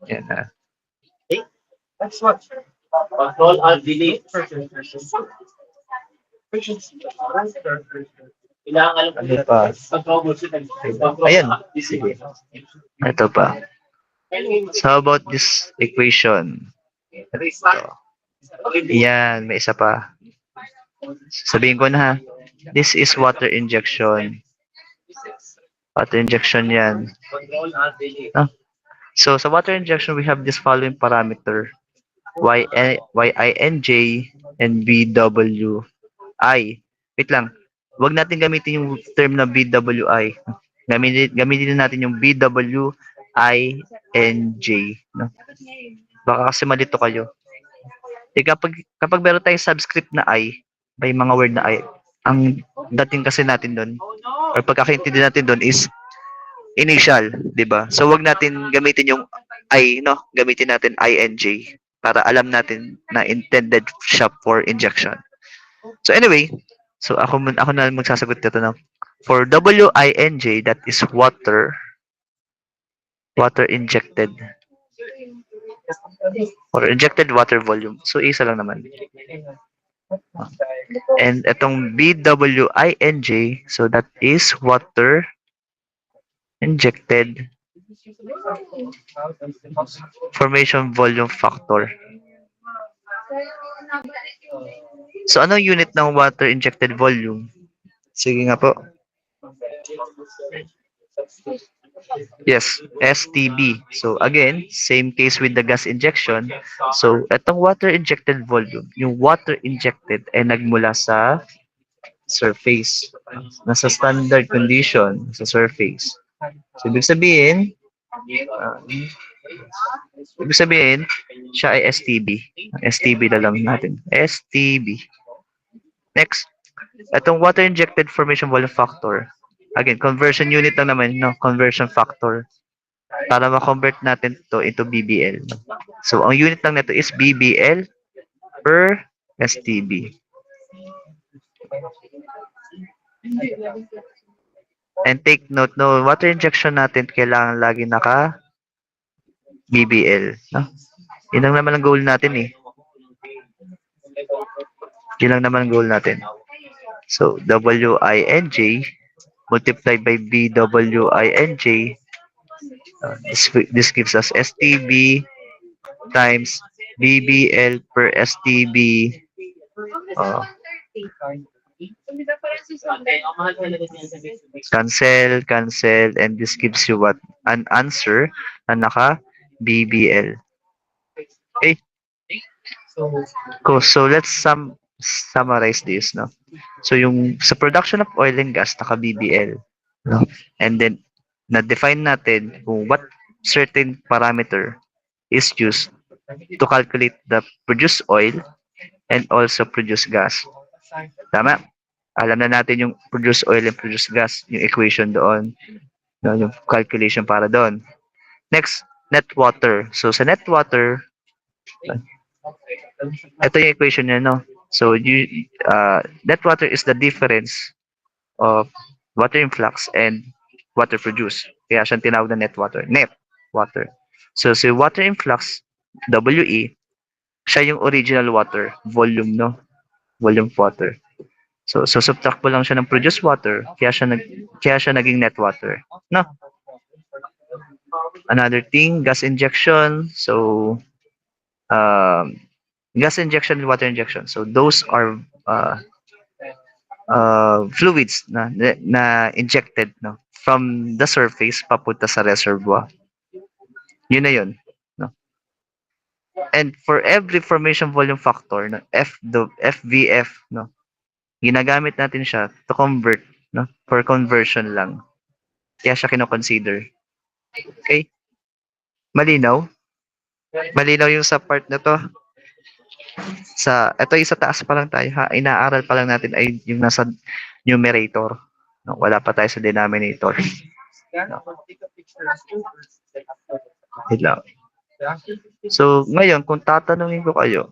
Yan ha. That's what. Control Alt Delete. Ano pa? Ayan. Sige. Ito pa. So how about this equation? Ito. Yan, may isa pa. Sabihin ko na ha. This is water injection. Water injection yan. So sa water injection, we have this following parameter. YINJ and BWI. Wait lang. Huwag natin gamitin yung term na BWI. Gamitin natin yung BWINJ. No? Baka kasi malito kayo. Kapag meron tayong subscript na I, may mga word na I, ang dating kasi natin doon, or pagkakaintindi natin doon is initial, di ba? So wag natin gamitin yung I, no? Gamitin natin INJ para alam natin na intended siya for injection. So anyway, so ako na magsasagot dito na. For WINJ, that is water injected. Or injected water volume. So isa lang naman. And itong BWINJ, so that is water injected formation volume factor. So, anong unit ng water injected volume? Sige nga po. Yes, STB. So, again, same case with the gas injection. So, itong water injected volume, yung water injected ay nagmula sa surface. Nasa standard condition sa surface. So, uh, ibig sabihin, siya ay STB. STB na lang natin. STB. Next, itong water injected formation volume factor. Again, conversion unit lang naman, no? Conversion factor. Para ma-convert natin to into BBL. So, ang unit lang nito is BBL per STB. And take note, no, water injection natin kailangan lagi naka BBL. No? Yun lang naman ang goal natin eh. Yun lang naman ang goal natin. So, WINJ multiplied by BWINJ. This gives us STB times BBL per STB. Cancel, and this gives you what? An answer na naka BBL. Okay. Cool. So let's summarize this, no? So yung sa production of oil and gas naka BBL, no? And then na-define natin kung what certain parameter is used to calculate the produced oil and also produced gas. Tama? Alam na natin yung produced oil and produced gas, yung equation doon, no, yung calculation para doon. Next, net water. So sa net water, ito yung equation niya, no? So net water is the difference of water influx and water produced. Kaya siyang tinawag na net water. Net water. So si water influx, WE, siya yung original water, volume, no? Volume of water. So subtract mo lang siya ng produced water, kaya siya naging net water, no? Another thing, gas injection. So gas injection and water injection. So those are fluids na injected, no, from the surface papunta sa reservoir. Yun na yun, no? And for every formation volume factor, no, FVF, no, ginagamit natin siya to convert, no, for conversion lang. Kaya siya kino-consider. Okay? Malinaw? Malinaw yung sa part na to. Ito yung sa taas pa lang tayo, ha? Inaaral pa lang natin ay yung nasa numerator. No, wala pa tayo sa denominator. No. Wait lang. So, ngayon, kung tatanungin ko kayo,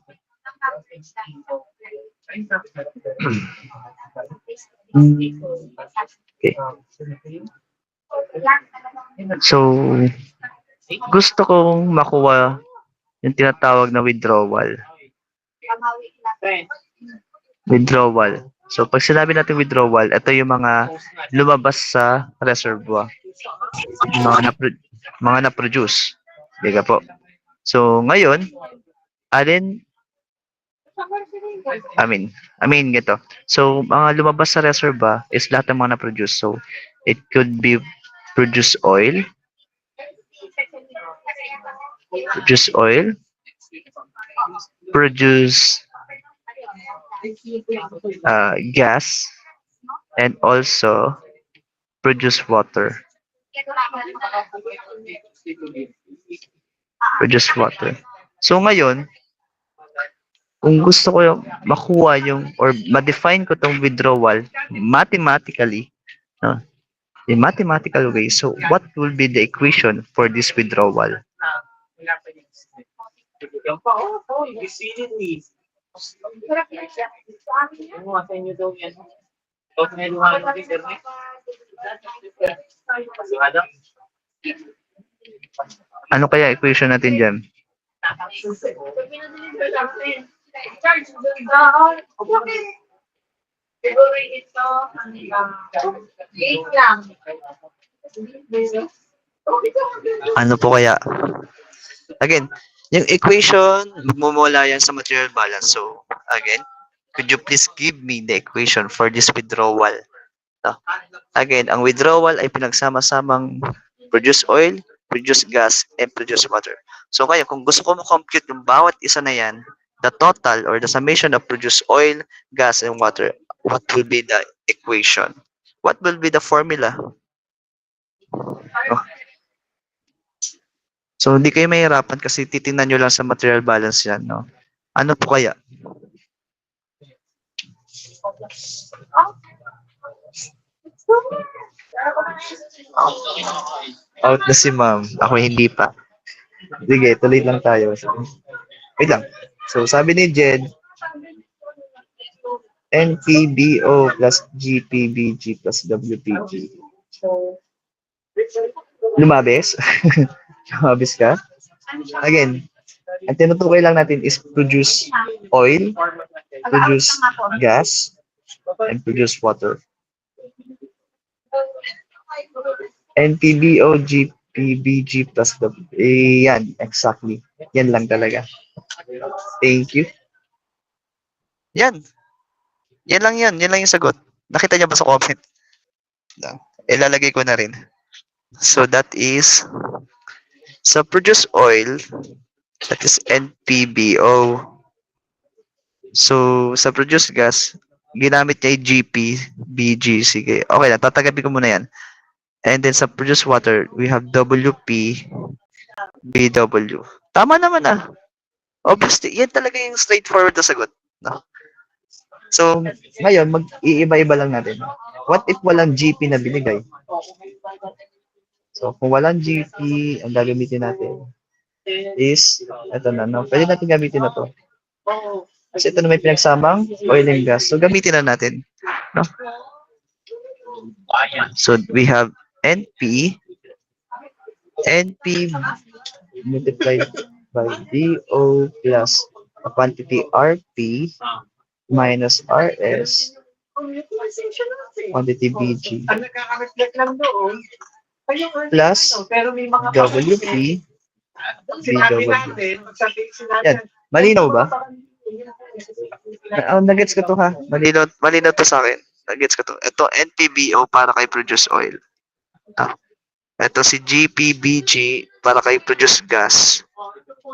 okay. So, gusto kong makuha yung tinatawag na withdrawal. Withdrawal. So, pag sinabi natin withdrawal, ito yung mga lumabas sa reservoir. Mga na-produce. Diga po. So, ngayon, gito. So, mga lumabas sa reservoir is lahat ng mga na-produce. So, it could be produce oil, produce gas, and also produce water. So ngayon, kung gusto ko makuha or ma-define ko tong withdrawal mathematically, no, in mathematical way, so what will be the equation for this withdrawal? Ano kaya equation natin dyan? Ano po kaya? Again, yung equation, magmumula yan sa material balance. So, again, could you please give me the equation for this withdrawal? No? Again, ang withdrawal ay pinagsama-samang produce oil, produce gas, and produce water. So, kaya kung gusto ko ma-compute yung bawat isa na yan, the total or the summation of produce oil, gas, and water, what will be the equation? What will be the formula? Oh. So, hindi kayo mahirapan kasi titingnan nyo lang sa material balance yan, no? Ano po kaya? Out na si ma'am. Ako hindi pa. Sige, tuloy lang tayo. Wait lang. So, sabi ni Jed, NPBO plus GPBG plus WPG. Lumabes? Lumabes ka? Again, ang tinutukoy lang natin is produce oil, produce gas, and produce water. NPBO, GPBG plus yan, exactly. Yan lang talaga. Thank you. Yan. Yan lang yan. Yan lang yung sagot. Nakita niyo ba sa comment? Ilalagay ko na rin. So that is sa produce oil, that is NPBO. So sa produce gas, ginamit niya yung GPBG. Sige. Okay lang. Tatagabi ko muna yan. And then sa produce water, we have WP, BW. Tama naman ah. Obviously, yan talaga yung straightforward na sagot. No? So, ngayon, mag-iiba-iba lang natin. What if walang GP na binigay? So, kung walang GP, ang gagamitin natin is, ito na, no? Pwede natin gamitin na to. Kasi ito na may pinagsamang oil and gas. So, gamitin na natin. No? So, we have NP multiplied by DO plus the quantity RP minus RS quantity BG plus WP BW. Yan. Malinaw ba? Nagets ko to ha. Malinaw to sa akin. Nagets ko to. Ito NPBO para kay produce oil. Ito si GPBG para kay produce gas.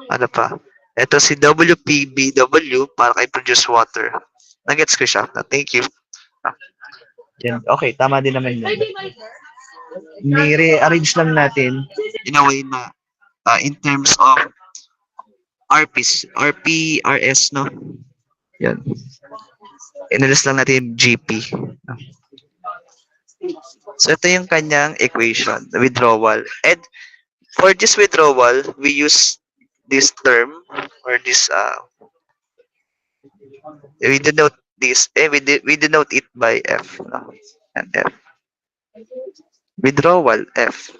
Ano pa? Ito si WPBW para kay produce water. Nagets ko siya. Thank you. Yan. Okay, tama din naman yun. Ni-rearrange lang natin in a way na in terms of RPs, RP, RS, no? Yan. Inalis lang natin GP. So, ito yung kanyang equation, the withdrawal. And for this withdrawal, we use this term or this, we denote this, we denote it by F. No? And F. Withdrawal, F.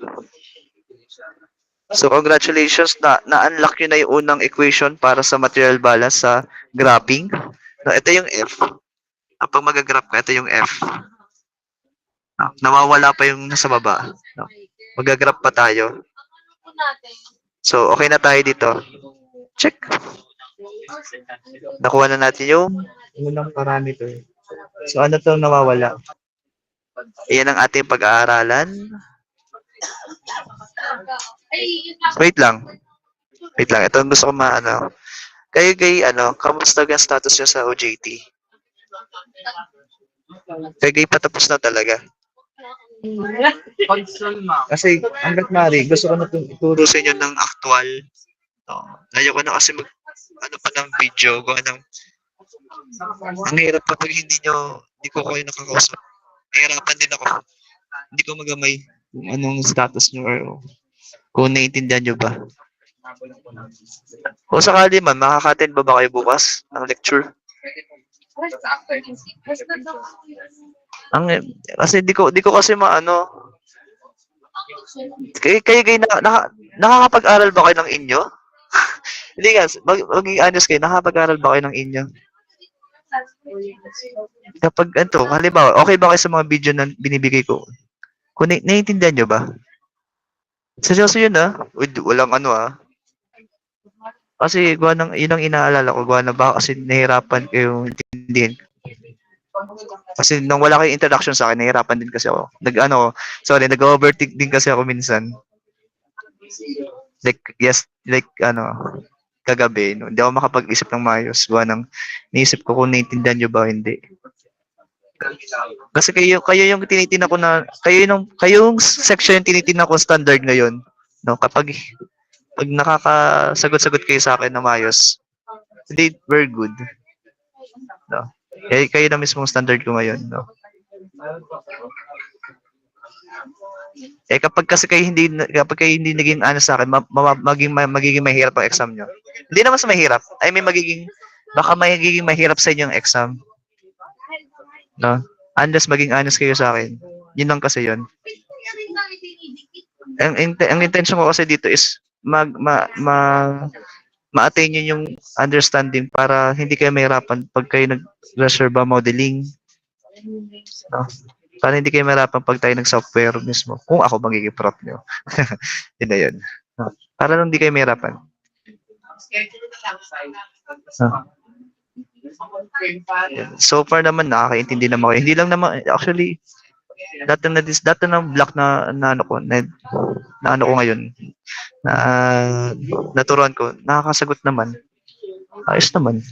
So, congratulations na-unlock nyo na yung unang equation para sa material balance sa graphing. No, ito yung F. Kapag mag-graph ka, ito yung F. No, nawawala pa yung nasa baba. No, mag-graph pa tayo. So, okay na tayo dito. Check. Nakuha na natin yung unang parameter. So, ano itong nawawala? Iyan ang ating pag-aaralan. Wait lang. Wait lang. Ito gusto ko maano. Kayo kamusta ang status nyo sa OJT? Kayo patapos na talaga. Kasi hanggat mari, gusto ko na itong ituro sa inyo ng actual. Ayoko na kasi pa ng video. Ang hirap kapag hindi ko kayo nakakausap. Nahirapan din ako. Hindi ko magamay kung anong status nyo or kung naiintindihan nyo ba. O sakali man, makaka-attend ba kayo bukas ng lecture? Kasi di ko kasi maano. Kayo nakakapag-aral ba kayo ng inyo? Hindi nga, maging honest kayo, nakakapag-aral ba kayo ng inyo? Kapag halimbawa, okay ba kayo sa mga video na binibigay ko? Kung naiintindihan nyo ba? Seryoso yun walang Kasi yun ang inaalala ko, gawa na baka kasi nahihirapan kayong intindihin. Kasi nung wala kayong introduction sa akin, nahihirapan din kasi ako. Nag-overthink din kasi ako minsan. Kagabi, no, hindi ako makapag-isip ng maayos. Gawa ng naisip ko kung naiintindihan nyo ba o hindi. Kasi kayo yung tinitingnan ko kayong section yung tinitingnan ko standard ngayon. No, pag nakakasagot-sagot kayo sa akin na maayos, hindi, very good. No. Kayo na mismong standard ko ngayon, no. Kapag kayo hindi naging sa akin, magiging mahirap ang exam nyo. Hindi naman sa mahirap. Baka magiging mahirap sa inyo ang exam. No? Unless maging honest kayo sa akin. Yun lang kasi yun. Ang intention ko kasi dito is ma-attain nyo yung understanding para hindi kayo mahirapan pag kayo nag-reserva modeling. No? Para hindi kayo mahirapan pag tayo nag-software mismo. Kung ako magiging prop nyo. Yun na yun. No? Para lang hindi kayo mahirapan. No? So far naman nakakaintindi naman kayo. Hindi lang naman actually dati na block na ano ko ngayon na naturuan ko, nakakasagot naman. Ayos naman.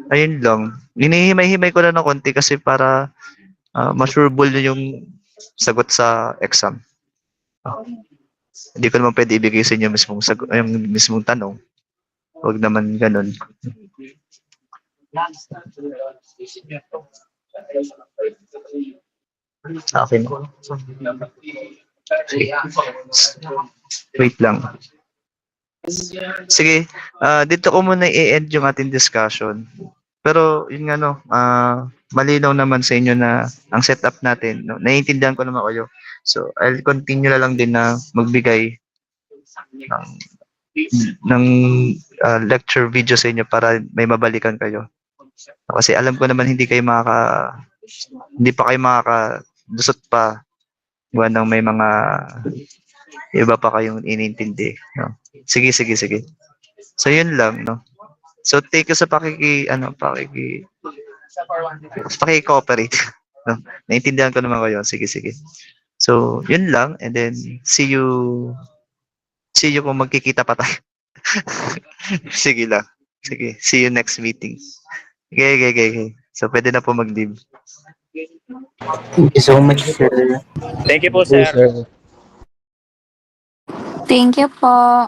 Ayun lang. Hinihimay-himay ko lang ng konti kasi para ma-sureball yung sagot sa exam. Hindi ko naman pwede ibigay sa inyo yung mismong tanong. Huwag naman ganun. Okay. Wait lang. Sige, dito ko muna i-end yung ating discussion. Pero yun malinaw naman sa inyo na ang setup natin, no? Naiintindihan ko naman kayo. So, I'll continue na lang din na magbigay ng lecture video sa inyo para may mabalikan kayo. Kasi alam ko naman hindi pa kayo makakadusot pa ng may mga iba pa kayong inintindi, no? Sige. So yun lang, no. So take you sa paki-cooperate. No? Naintindihan ko naman kayo. Sige. So yun lang, and then see you kung magkikita pa tayo. Sige lang. Sige, see you next meeting. Okay. So pwede na po mag-leave. Thank you so much, sir. Thank you po, sir. Thank you po.